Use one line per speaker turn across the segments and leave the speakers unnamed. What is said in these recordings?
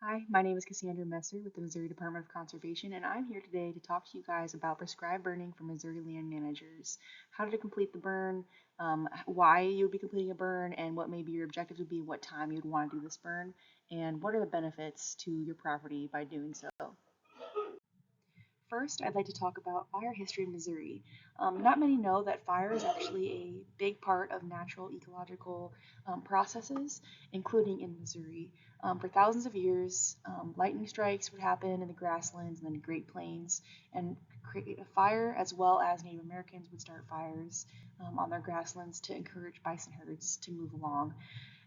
Hi, my name is Cassandra Messer with the Missouri Department of Conservation, and I'm here today to talk to you guys about prescribed burning for Missouri land managers, how to complete the burn, why you would be completing a burn, and what maybe your objectives would be, what time you'd want to do this burn, and what are the benefits to your property by doing so. First, I'd like to talk about fire history in Missouri. Not many know that fire is actually a big part of natural ecological processes, including in Missouri. For thousands of years, lightning strikes would happen in the grasslands and then the Great Plains and create a fire, as well as Native Americans would start fires on their grasslands to encourage bison herds to move along.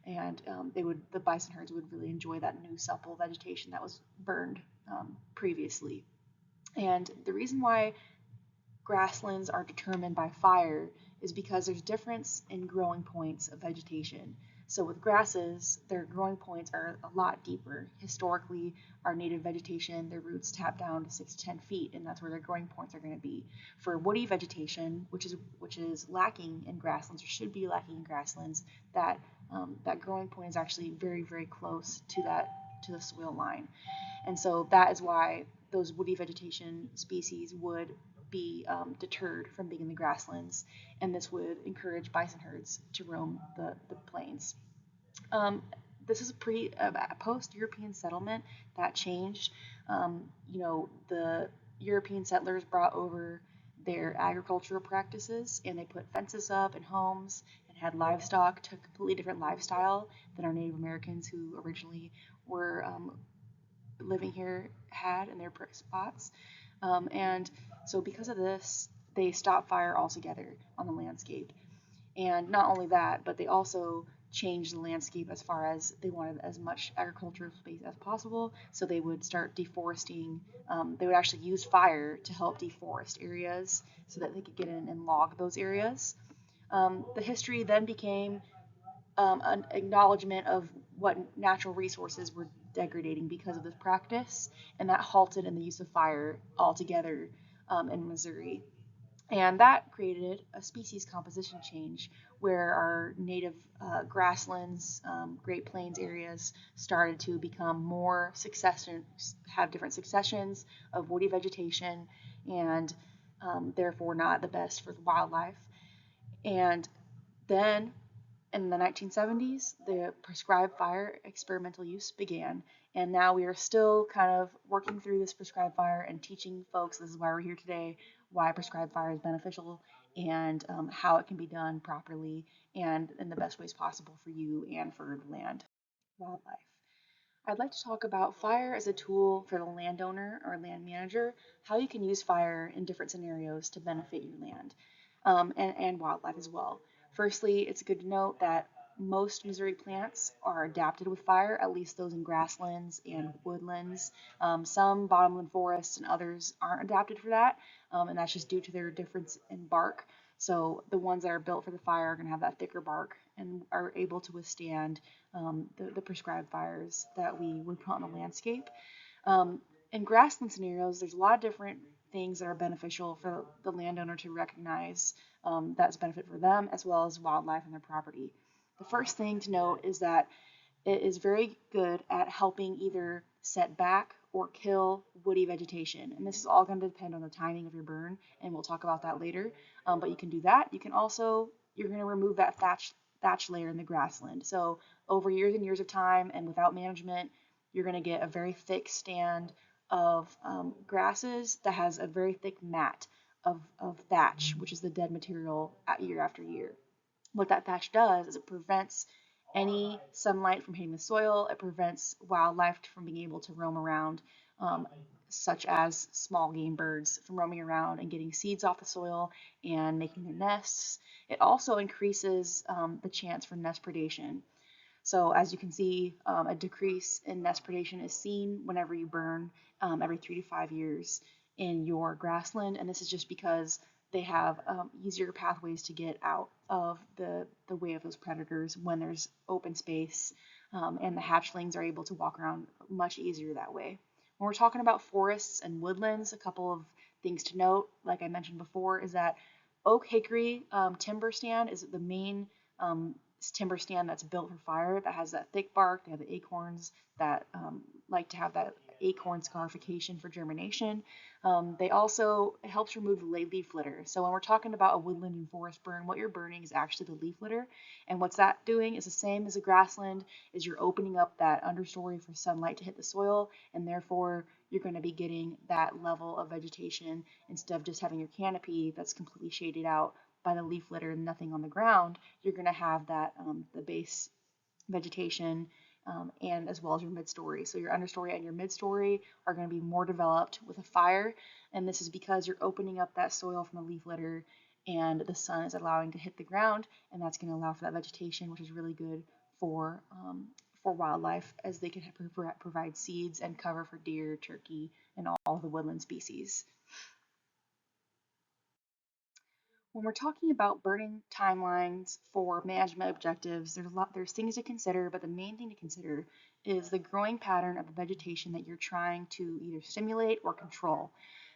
And the bison herds would really enjoy that new supple vegetation that was burned previously. And the reason why grasslands are determined by fire is because there's difference in growing points of vegetation. So with grasses, their growing points are a lot deeper. Historically, our native vegetation, their roots tap down to 6 to 10 feet, and that's where their growing points are going to be. For woody vegetation, which is lacking in grasslands or should be lacking in grasslands, that growing point is actually very close to the soil line. And so that is why those woody vegetation species would be deterred from being in the grasslands, and this would encourage bison herds to roam the plains. Um, this is a post-European settlement that changed. The European settlers brought over their agricultural practices, and they put fences up and homes and had livestock, to a completely different lifestyle than our Native Americans who originally were living here had in their spots. And so, because of this, they stopped fire altogether on the landscape. And not only that, but they also changed the landscape as far as they wanted as much agricultural space as possible. So they would start deforesting. They would actually use fire to help deforest areas so that they could get in and log those areas. The history then became an acknowledgement of what natural resources were degrading because of this practice, and that halted in the use of fire altogether in Missouri. And that created a species composition change where our native grasslands, Great Plains areas started to become more have different successions of woody vegetation, and therefore not the best for the wildlife. And then in the 1970s, the prescribed fire experimental use began, and now we are still kind of working through this prescribed fire and teaching folks, this is why we're here today, why prescribed fire is beneficial and how it can be done properly and in the best ways possible for you and for the land, wildlife. I'd like to talk about fire as a tool for the landowner or land manager, how you can use fire in different scenarios to benefit your land and wildlife as well. Firstly, it's good to note that most Missouri plants are adapted with fire, at least those in grasslands and woodlands. Some bottomland forests and others aren't adapted for that, and that's just due to their difference in bark. So the ones that are built for the fire are going to have that thicker bark and are able to withstand the prescribed fires that we would put on the landscape. Um, in grassland scenarios, there's a lot of different things that are beneficial for the landowner to recognize that's benefit for them as well as wildlife and their property. The first thing to note is that it is very good at helping either set back or kill woody vegetation. And this is all going to depend on the timing of your burn, and we'll talk about that later. But you can do that. You can also, you're going to remove that thatch layer in the grassland. So over years and years of time and without management, you're going to get a very thick stand of grasses that has a very thick mat of thatch, which is the dead material year after year. What that thatch does is it prevents any sunlight from hitting the soil. It prevents wildlife from being able to roam around, um, such as small game birds from roaming around and getting seeds off the soil and making their nests. It also increases the chance for nest predation. So as you can see, a decrease in nest predation is seen whenever you burn every 3 to 5 years in your grassland, and this is just because they have easier pathways to get out of the way of those predators when there's open space, and the hatchlings are able to walk around much easier that way. When we're talking about forests and woodlands, a couple of things to note, like I mentioned before, is that oak hickory timber stand is the main timber stand that's built for fire, that has that thick bark, they have the acorns that like to have that acorn scarification for germination. They also, it helps remove leaf litter. So when we're talking about a woodland and forest burn, what you're burning is actually the leaf litter. And what's that doing is the same as a grassland, is you're opening up that understory for sunlight to hit the soil, and therefore you're going to be getting that level of vegetation instead of just having your canopy that's completely shaded out by the leaf litter and nothing on the ground. You're going to have that the base vegetation, and as well as your mid-story. So your understory and your mid-story are going to be more developed with a fire, and this is because you're opening up that soil from the leaf litter and the sun is allowing to hit the ground, and that's going to allow for that vegetation, which is really good for wildlife, as they can provide seeds and cover for deer, turkey, and all the woodland species. When we're talking about burning timelines for management objectives, there's things to consider, but the main thing to consider is the growing pattern of the vegetation that you're trying to either stimulate or control.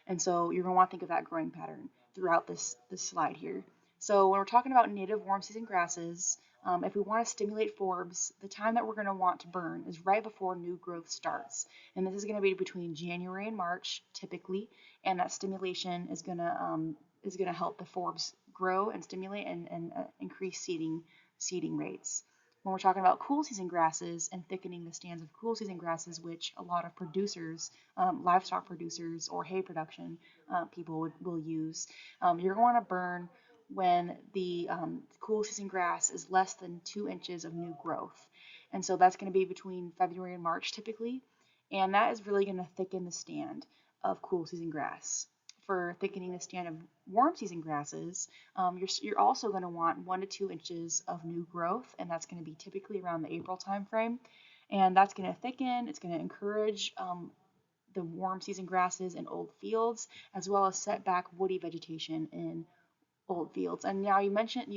And so you're going to want to think of that growing pattern throughout this slide here. So when we're talking about native warm season grasses, if we want to stimulate forbs, the time that we're going to want to burn is right before new growth starts. And this is going to be between January and March, typically, and that stimulation is going to help the forbs grow and stimulate and increase seeding rates. When we're talking about cool season grasses and thickening the stands of cool season grasses, which a lot of producers, livestock producers or hay production people will use, you're going to burn when the cool season grass is less than 2 inches of new growth. And so that's going to be between February and March typically. And that is really going to thicken the stand of cool season grass. For thickening the stand of warm season grasses, you're also going to want 1 to 2 inches of new growth, and that's going to be typically around the April timeframe. And that's going to thicken, it's going to encourage the warm season grasses in old fields, as well as set back woody vegetation in old fields. And now you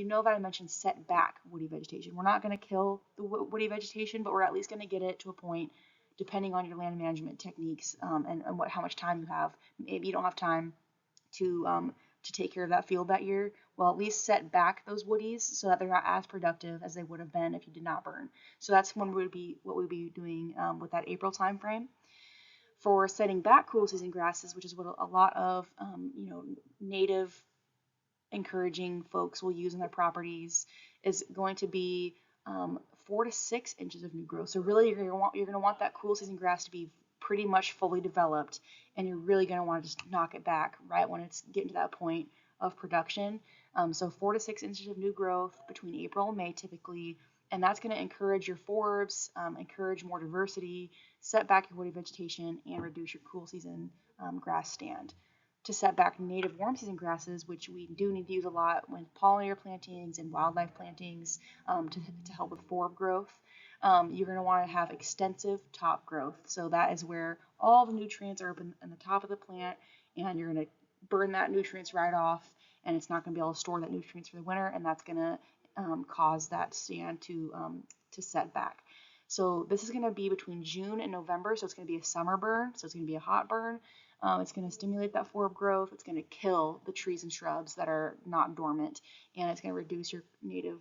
know that I mentioned set back woody vegetation. We're not going to kill the woody vegetation, but we're at least going to get it to a point, depending on your land management techniques, and how much time you have. Maybe you don't have time to take care of that field that year. Well, at least set back those woodies so that they're not as productive as they would have been if you did not burn. So that's what we'd be doing with that April time frame. For setting back cool season grasses, which is what a lot of native encouraging folks will use in their properties, is going to be 4 to 6 inches of new growth. So really, you're going to want that cool season grass to be pretty much fully developed, and you're really going to want to just knock it back right when it's getting to that point of production. So 4 to 6 inches of new growth between April and May typically, and that's going to encourage your forbs, encourage more diversity, set back your woody vegetation, and reduce your cool season grass stand. To set back native warm season grasses, which we do need to use a lot with pollinator plantings and wildlife plantings to help with forb growth. You're going to want to have extensive top growth. So that is where all the nutrients are up in the top of the plant, and you're going to burn that nutrients right off, and it's not going to be able to store that nutrients for the winter, and that's going to cause that stand to set back. So this is going to be between June and November, so it's going to be a summer burn, so it's going to be a hot burn. It's going to stimulate that forb growth. It's going to kill the trees and shrubs that are not dormant, and it's going to reduce your native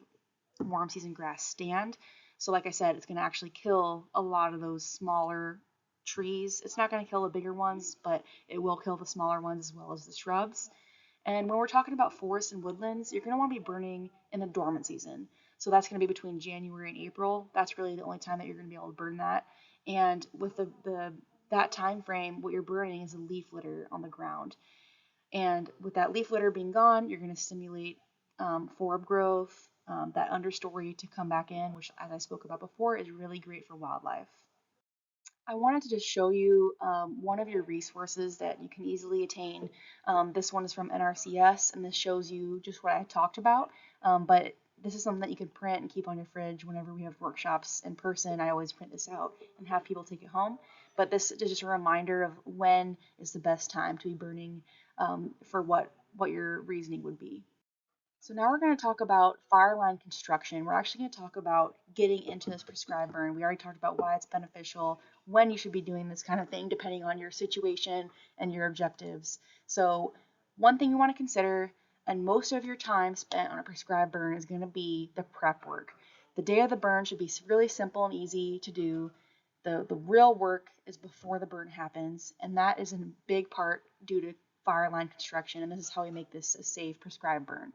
warm season grass stand. So like I said, it's going to actually kill a lot of those smaller trees. It's not going to kill the bigger ones, but it will kill the smaller ones as well as the shrubs. And when we're talking about forests and woodlands, you're going to want to be burning in the dormant season. So that's going to be between January and April. That's really the only time that you're going to be able to burn that. And with that time frame, what you're burning is a leaf litter on the ground. And with that leaf litter being gone, you're going to stimulate forb growth, that understory to come back in, which, as I spoke about before, is really great for wildlife. I wanted to just show you one of your resources that you can easily attain. This one is from NRCS, and this shows you just what I talked about, but this is something that you can print and keep on your fridge whenever we have workshops in person. I always print this out and have people take it home. But this is just a reminder of when is the best time to be burning, for what your reasoning would be. So now we're going to talk about fire line construction. We're actually going to talk about getting into this prescribed burn. We already talked about why it's beneficial, when you should be doing this kind of thing, depending on your situation and your objectives. So one thing you want to consider, and most of your time spent on a prescribed burn is going to be the prep work. The day of the burn should be really simple and easy to do. The real work is before the burn happens, and that is in big part due to fire line construction, and this is how we make this a safe prescribed burn.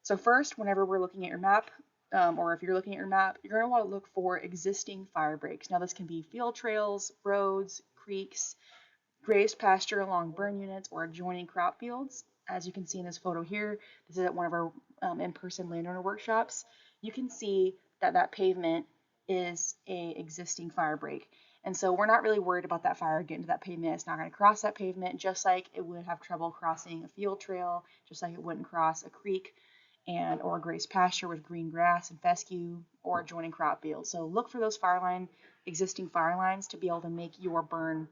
So first, whenever we're looking at your map, or if you're looking at your map, you're going to want to look for existing fire breaks. Now this can be field trails, roads, creeks, grazed pasture along burn units, or adjoining crop fields. As you can see in this photo here, this is at one of our in-person landowner workshops. You can see that that pavement is a existing fire break. And so we're not really worried about that fire getting to that pavement. It's not going to cross that pavement, just like it would have trouble crossing a field trail, just like it wouldn't cross a creek and or grazed pasture with green grass and fescue or adjoining crop fields. So look for those existing fire lines to be able to make your burn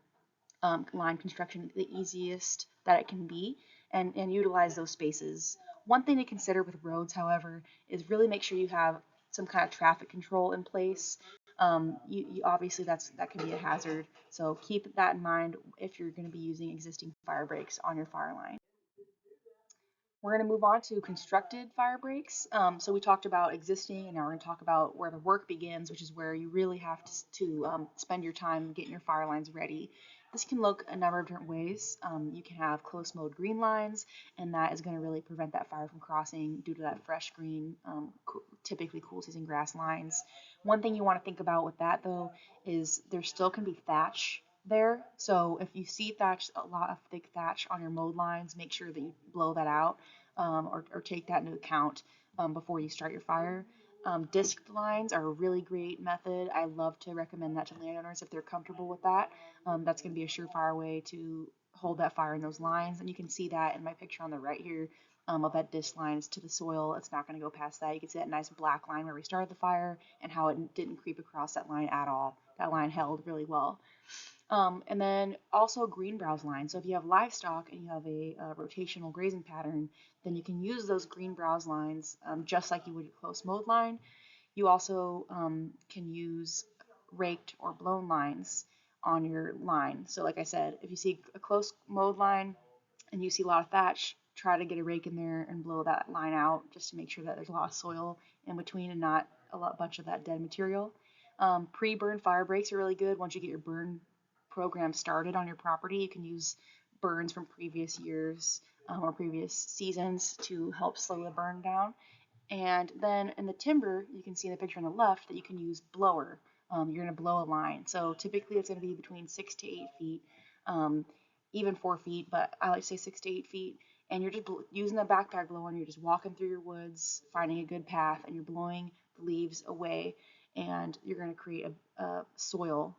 line construction the easiest that it can be, and utilize those spaces. One thing to consider with roads, however, is really make sure you have some kind of traffic control in place. Obviously that can be a hazard, so keep that in mind if you're going to be using existing fire breaks on your fire line. We're going to move on to constructed fire breaks. So we talked about existing, and now we're going to talk about where the work begins, which is where you really have to spend your time getting your fire lines ready. This can look a number of different ways. You can have close mowed green lines, and that is going to really prevent that fire from crossing due to that fresh green, typically cool season grass lines. One thing you want to think about with that, though, is there still can be thatch there. So if you see thatch, a lot of thick thatch on your mowed lines, make sure that you blow that out, or take that into account before you start your fire. Disked lines are a really great method. I love to recommend that to landowners if they're comfortable with that. That's going to be a surefire way to hold that fire in those lines. And you can see that in my picture on the right here of that disc line is to the soil. It's not going to go past that. You can see that nice black line where we started the fire and how it didn't creep across that line at all. That line held really well. And then also green browse lines. So if you have livestock and you have a rotational grazing pattern, then you can use those green browse lines just like you would a close mowed line. You also can use raked or blown lines on your line. So like I said, if you see a close mowed line and you see a lot of thatch, try to get a rake in there and blow that line out just to make sure that there's a lot of soil in between and not bunch of that dead material. Pre-burn fire breaks are really good. Once you get your burn program started on your property, you can use burns from previous years or previous seasons to help slow the burn down. And then in the timber, you can see in the picture on the left that you can use blower. You're going to blow a line. So typically it's going to be between 6 to 8 feet, um, even 4 feet, but I like to say 6 to 8 feet. And you're just using the backpack blower, and you're just walking through your woods, finding a good path, and you're blowing the leaves away, and you're going to create a soil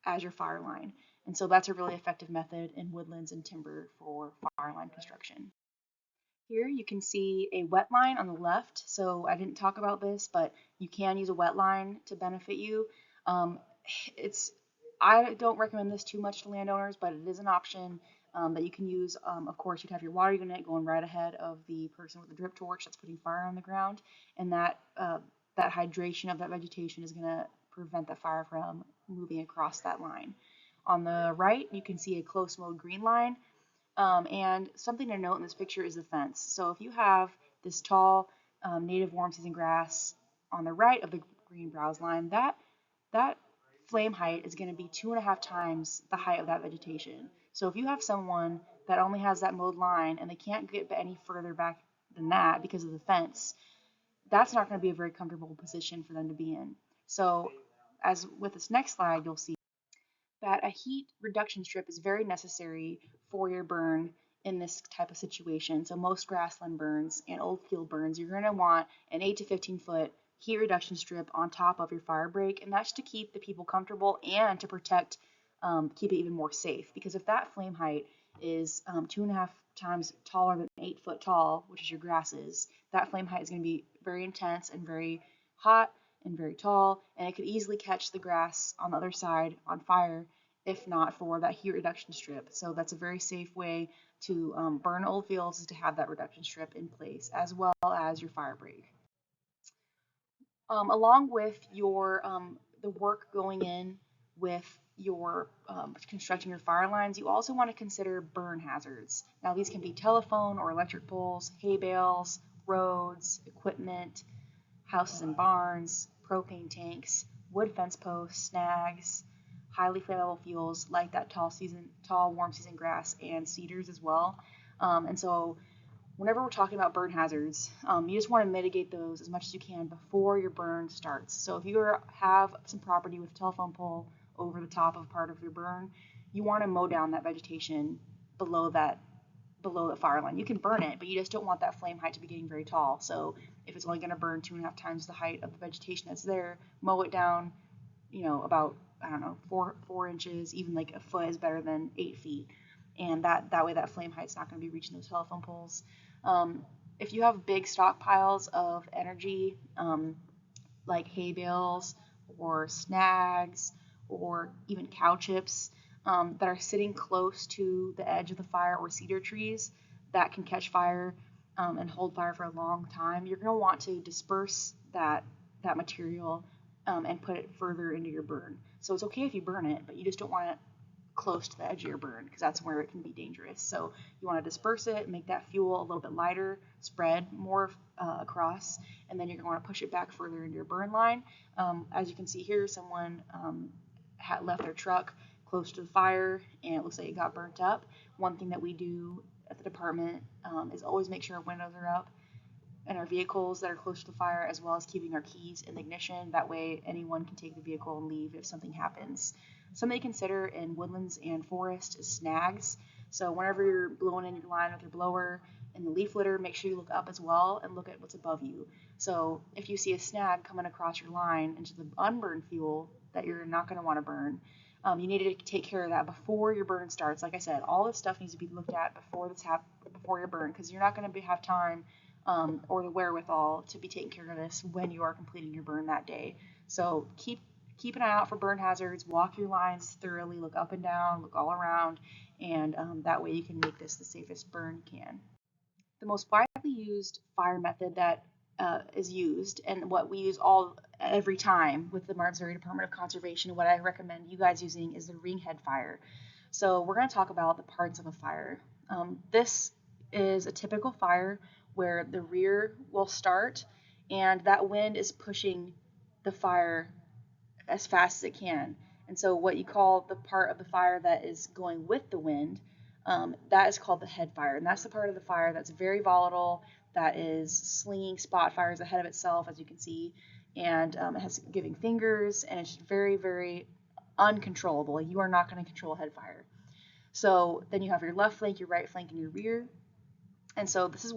as your fire line. And so that's a really effective method in woodlands and timber for fire line construction. Here you can see a wet line on the left. So I didn't talk about this, but you can use a wet line to benefit you. Um, it's I don't recommend this too much to landowners, but it is an option that you can use. Of course, you'd have your water unit going right ahead of the person with the drip torch that's putting fire on the ground, and that hydration of that vegetation is going to prevent the fire from moving across that line. On the right, you can see a close mowed green line. And something to note in this picture is the fence. So if you have this tall native warm season grass on the right of the green browse line, that flame height is going to be 2.5 times the height of that vegetation. So if you have someone that only has that mowed line and they can't get any further back than that because of the fence, that's not going to be a very comfortable position for them to be in. So as with this next slide, you'll see that a heat reduction strip is very necessary for your burn in this type of situation. So most grassland burns and old field burns, you're going to want an 8 to 15 foot heat reduction strip on top of your fire break, and that's to keep the people comfortable and to protect, keep it even more safe. Because if that flame height is 2.5 times taller than 8 foot tall, which is your grasses, that flame height is going to be very intense and very hot and very tall, and it could easily catch the grass on the other side on fire if not for that heat reduction strip. So that's a very safe way to burn old fields, is to have that reduction strip in place as well as your fire break. Along with your the work going in with your constructing your fire lines, you also want to consider burn hazards. Now these can be telephone or electric poles, hay bales, roads, equipment, houses and barns, propane tanks, wood fence posts, snags, highly flammable fuels like that tall warm season grass and cedars as well. And so whenever we're talking about burn hazards, you just want to mitigate those as much as you can before your burn starts. So if you have some property with a telephone pole over the top of part of your burn, you want to mow down that vegetation below the fire line. You can burn it, but you just don't want that flame height to be getting very tall. So if it's only going to burn 2.5 times the height of the vegetation that's there, mow it down, about, I don't know, 4 inches, even like a foot is better than 8 feet. And that way that flame height's not going to be reaching those telephone poles. If you have big stockpiles of energy, like hay bales or snags or even cow chips, that are sitting close to the edge of the fire, or cedar trees that can catch fire and hold fire for a long time, you're going to want to disperse that material and put it further into your burn. So it's okay if you burn it, but you just don't want it close to the edge of your burn, because that's where it can be dangerous. So you want to disperse it, make that fuel a little bit lighter, spread more across, and then you're going to want to push it back further into your burn line. As you can see here, someone had left their truck close to the fire and it looks like it got burnt up. One thing that we do at the department is always make sure our windows are up and our vehicles that are close to the fire, as well as keeping our keys in the ignition. That way anyone can take the vehicle and leave if something happens. Something to consider in woodlands and forest is snags. So whenever you're blowing in your line with your blower in the leaf litter, make sure you look up as well and look at what's above you. So if you see a snag coming across your line into the unburned fuel that you're not going to want to burn, you need to take care of that before your burn starts. Like I said, all this stuff needs to be looked at before your burn, because you're not going to have time or the wherewithal to be taking care of this when you are completing your burn that day. So keep an eye out for burn hazards, walk your lines thoroughly, look up and down, look all around, and that way you can make this the safest burn you can. The most widely used fire method that is used, and what we use every time with the Missouri Department of Conservation, what I recommend you guys using, is the ring head fire. So we're going to talk about the parts of a fire. This is a typical fire where the rear will start and that wind is pushing the fire as fast as it can. And so what you call the part of the fire that is going with the wind, that is called the head fire. And that's the part of the fire that's very volatile, that is slinging spot fires ahead of itself, as you can see, and it has giving fingers, and it's very, very uncontrollable. You are not going to control a head fire. So then you have your left flank, your right flank, and your rear. And so this is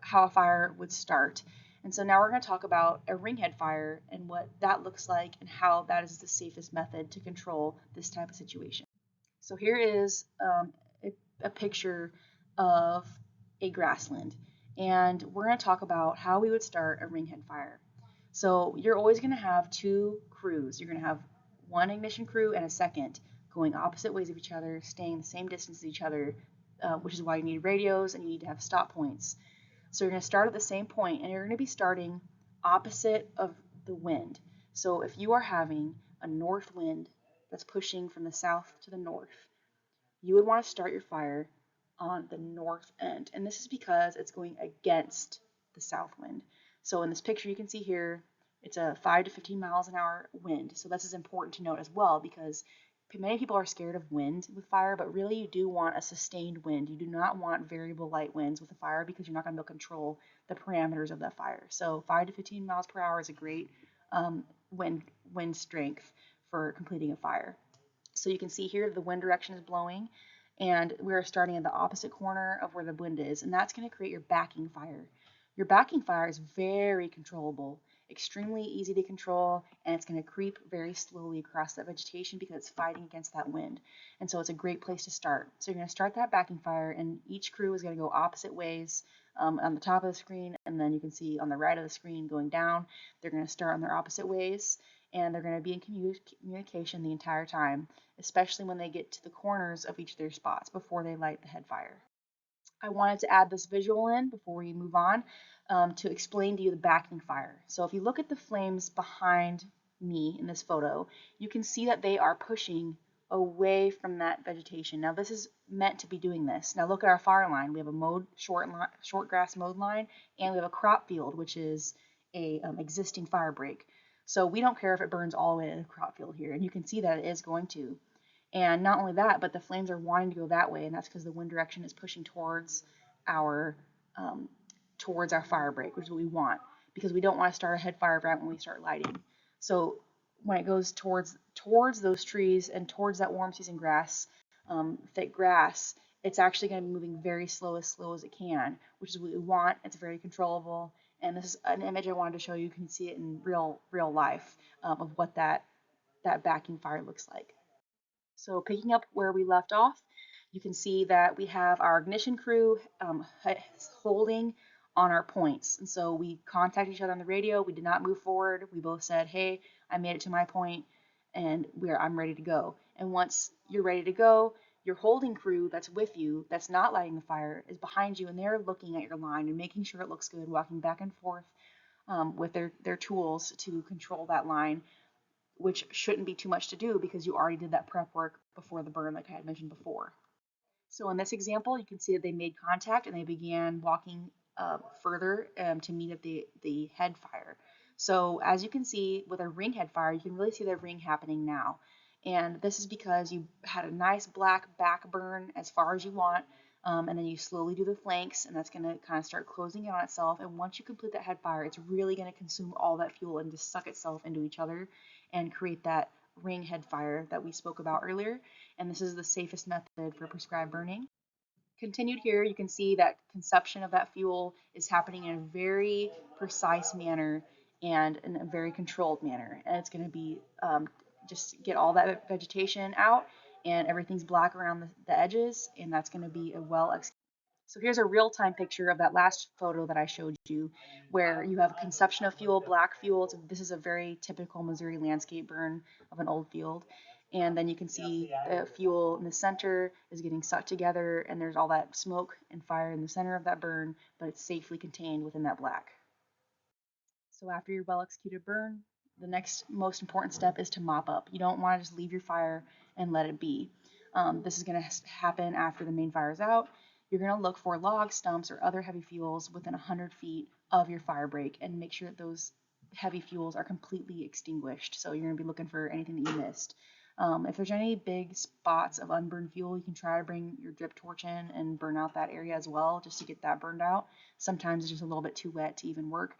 how a fire would start. And so now we're going to talk about a ring head fire and what that looks like and how that is the safest method to control this type of situation. So here is a picture of a grassland, and we're going to talk about how we would start a ring head fire. So you're always going to have two crews. You're going to have one ignition crew and a second going opposite ways of each other, staying the same distance as each other, which is why you need radios and you need to have stop points. So you're going to start at the same point, and you're going to be starting opposite of the wind. So if you are having a north wind that's pushing from the south to the north, you would want to start your fire on the north end. And this is because it's going against the south wind. So in this picture you can see here, it's a 5 to 15 miles an hour wind. So this is important to note as well, because many people are scared of wind with fire, but really you do want a sustained wind. You do not want variable light winds with a fire, because you're not going to be able to control the parameters of that fire. So 5 to 15 miles per hour is a great wind strength for completing a fire. So you can see here the wind direction is blowing, and we're starting at the opposite corner of where the wind is, and that's going to create your backing fire. Your backing fire is very controllable, extremely easy to control, and it's going to creep very slowly across that vegetation because it's fighting against that wind. And so it's a great place to start. So you're going to start that backing fire, and each crew is going to go opposite ways on the top of the screen, and then you can see on the right of the screen going down, they're going to start on their opposite ways, and they're going to be in communication the entire time, especially when they get to the corners of each of their spots before they light the head fire. I wanted to add this visual in before we move on to explain to you the backing fire. So if you look at the flames behind me in this photo, you can see that they are pushing away from that vegetation. Now this is meant to be doing this. Now look at our fire line. We have a short grass mowed line, and we have a crop field, which is a existing fire break. So we don't care if it burns all the way to the crop field here, and you can see that it is going to. And not only that, but the flames are wanting to go that way, and that's because the wind direction is pushing our um, towards our fire break, which is what we want, because we don't want to start a head fire right when we start lighting. So when it goes towards those trees and towards that warm season grass, thick grass, it's actually going to be moving very slow as it can, which is what we want. It's very controllable, and this is an image I wanted to show you. You can see it in real life of what that backing fire looks like. So picking up where we left off, you can see that we have our ignition crew holding on our points. And so we contacted each other on the radio. We did not move forward. We both said, hey, I made it to my point and I'm ready to go. And once you're ready to go, your holding crew that's with you, that's not lighting the fire, is behind you, and they're looking at your line and making sure it looks good, walking back and forth with their tools to control that line, which shouldn't be too much to do because you already did that prep work before the burn, like I had mentioned before. So in this example, you can see that they made contact and they began walking further to meet at the head fire. So as you can see with a ring head fire, you can really see the ring happening now. And this is because you had a nice black back burn as far as you want, and then you slowly do the flanks, and that's going to kind of start closing in on itself. And once you complete that head fire, it's really going to consume all that fuel and just suck itself into each other and create that ring head fire that we spoke about earlier. And this is the safest method for prescribed burning. Continued here, you can see that consumption of that fuel is happening in a very precise manner and in a very controlled manner. And it's going to be just get all that vegetation out, and everything's black around the edges, and that's going to be a well executed. So here's a real-time picture of that last photo that I showed you, where you have consumption of fuel, black fuel. This is a very typical Missouri landscape burn of an old field. And then you can see the fuel in the center is getting sucked together, and there's all that smoke and fire in the center of that burn, but it's safely contained within that black. So after your well-executed burn, the next most important step is to mop up. You don't want to just leave your fire and let it be. This is going to happen after the main fire is out. You're going to look for logs, stumps, or other heavy fuels within 100 feet of your fire break and make sure that those heavy fuels are completely extinguished. So you're going to be looking for anything that you missed. If there's any big spots of unburned fuel, you can try to bring your drip torch in and burn out that area as well, just to get that burned out. Sometimes it's just a little bit too wet to even work.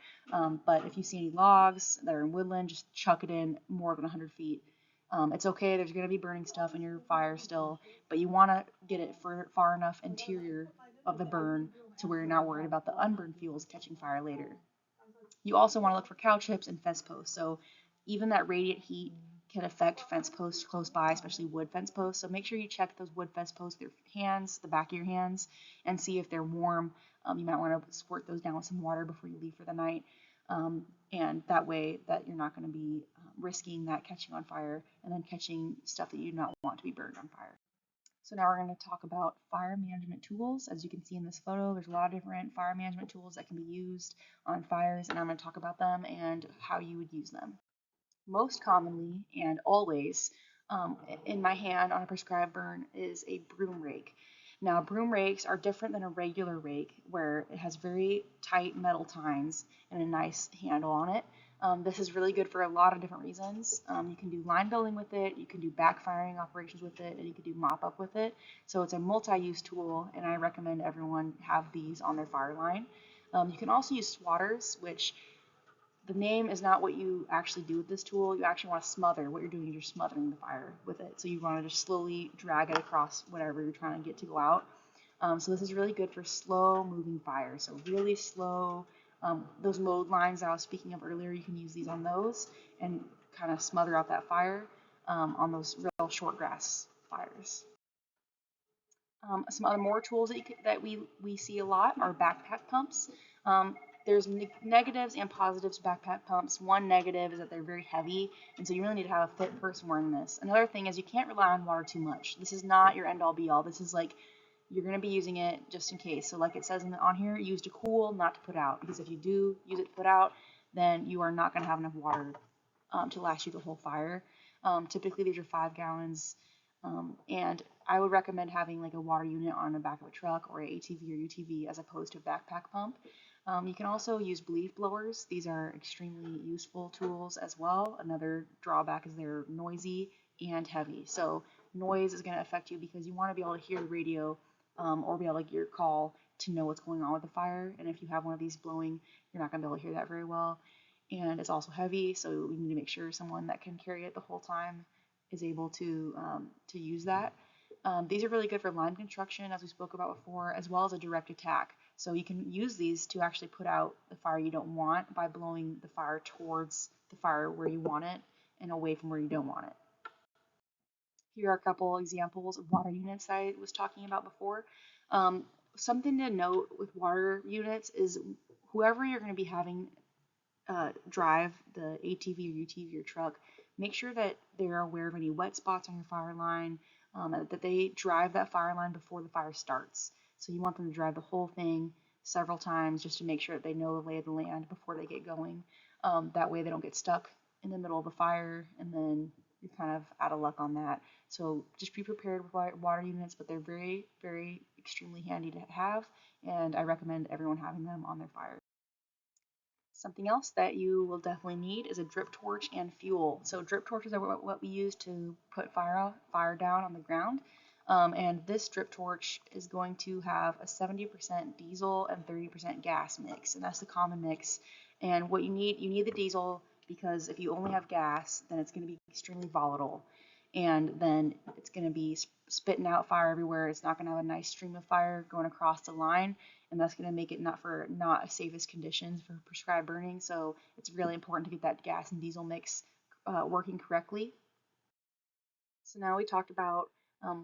But if you see any logs that are in woodland, just chuck it in more than 100 feet. It's okay, there's going to be burning stuff in your fire still, but you want to get it far enough interior of the burn to where you're not worried about the unburned fuels catching fire later. You also want to look for cow chips and fence posts. So even that radiant heat can affect fence posts close by, especially wood fence posts. So make sure you check those wood fence posts with your hands, the back of your hands, and see if they're warm. You might want to squirt those down with some water before you leave for the night. And that way that you're not going to be risking that catching on fire and then catching stuff that you do not want to be burned on fire. So now we're going to talk about fire management tools. As you can see in this photo, there's a lot of different fire management tools that can be used on fires, and I'm going to talk about them and how you would use them. Most commonly and always in my hand on a prescribed burn is a broom rake. Now, broom rakes are different than a regular rake, where it has very tight metal tines and a nice handle on it. This is really good for a lot of different reasons. You can do line building with it, you can do backfiring operations with it, and you can do mop up with it. So it's a multi-use tool, and I recommend everyone have these on their fire line. You can also use swatters, which the name is not what you actually do with this tool. You actually want to smother. What you're doing is you're smothering the fire with it. So you want to just slowly drag it across whatever you're trying to get to go out. So this is really good for slow moving fire. So really slow, those mode lines that I was speaking of earlier, you can use these on those and kind of smother out that fire on those real short grass fires. Some other more tools that we see a lot are backpack pumps. There's negatives and positives to backpack pumps. One negative is that they're very heavy, and so you really need to have a fit person wearing this. Another thing is you can't rely on water too much. This is not your end all be all. This is like you're going to be using it just in case. So like it says on here, use to cool, not to put out. Because if you do use it to put out, then you are not going to have enough water to last you the whole fire. Typically these are 5 gallons. And I would recommend having like a water unit on the back of a truck or an ATV or UTV as opposed to a backpack pump. You can also use leaf blowers. These are extremely useful tools as well. Another drawback is they're noisy and heavy. So noise is going to affect you because you want to be able to hear the radio or be able to get your call to know what's going on with the fire. And if you have one of these blowing, you're not going to be able to hear that very well. And it's also heavy, so we need to make sure someone that can carry it the whole time is able to use that. These are really good for line construction, as we spoke about before, as well as a direct attack. So you can use these to actually put out the fire you don't want by blowing the fire towards the fire where you want it and away from where you don't want it. Here are a couple examples of water units I was talking about before. Something to note with water units is whoever you're going to be having drive the ATV or UTV or truck, make sure that they're aware of any wet spots on your fire line, that they drive that fire line before the fire starts. So you want them to drive the whole thing several times just to make sure that they know the lay of the land before they get going. That way they don't get stuck in the middle of the fire and then you're kind of out of luck on that. So just be prepared with water units, but they're very, very extremely handy to have, and I recommend everyone having them on their fire. Something else that you will definitely need is a drip torch and fuel. So drip torches are what we use to put fire down on the ground. And this drip torch is going to have a 70% diesel and 30% gas mix, and that's the common mix. And what you need the diesel because if you only have gas, then it's going to be extremely volatile, and then it's going to be spitting out fire everywhere. It's not going to have a nice stream of fire going across the line, and that's going to make it not safest conditions for prescribed burning. So it's really important to get that gas and diesel mix working correctly. So now we talked about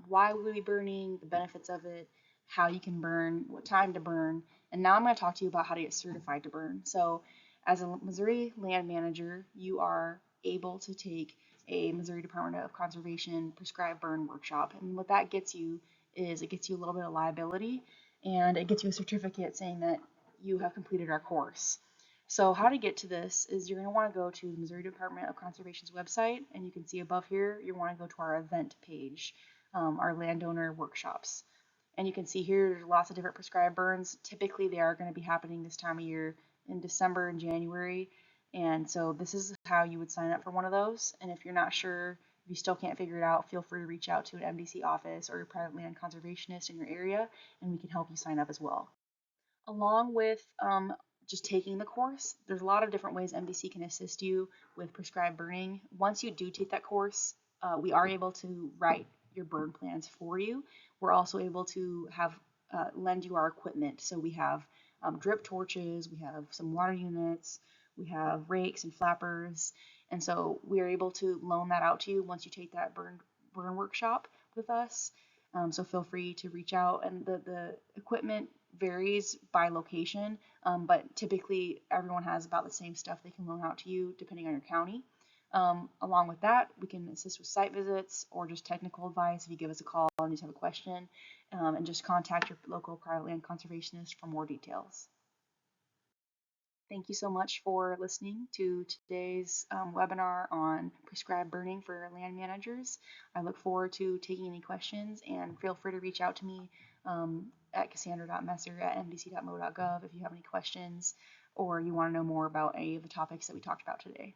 why we'll be burning, the benefits of it, how you can burn, what time to burn, and now I'm going to talk to you about how to get certified to burn. So as a Missouri land manager, you are able to take a Missouri Department of Conservation prescribed burn workshop, and what that gets you is it gets you a little bit of liability, and it gets you a certificate saying that you have completed our course. So how to get to this is you're going to want to go to the Missouri Department of Conservation's website, and you can see above here, you want to go to our event page, our landowner workshops. And you can see here, there's lots of different prescribed burns. Typically, they are going to be happening this time of year in December and January. And so this is how you would sign up for one of those. And if you're not sure, if you still can't figure it out, feel free to reach out to an MDC office or a private land conservationist in your area, and we can help you sign up as well. Along with just taking the course, there's a lot of different ways MDC can assist you with prescribed burning. Once you do take that course, we are able to write your burn plans for you. We're also able to have lend you our equipment. So we have drip torches, we have some water units, we have rakes and flappers, and so we are able to loan that out to you once you take that burn workshop with us. So feel free to reach out, and the equipment varies by location, but typically everyone has about the same stuff they can loan out to you depending on your county. Along with that, we can assist with site visits or just technical advice if you give us a call and you just have a question, and just contact your local private land conservationist for more details. Thank you so much for listening to today's webinar on prescribed burning for land managers. I look forward to taking any questions, and feel free to reach out to me at cassandra.messer@mdc.mo.gov if you have any questions or you want to know more about any of the topics that we talked about today.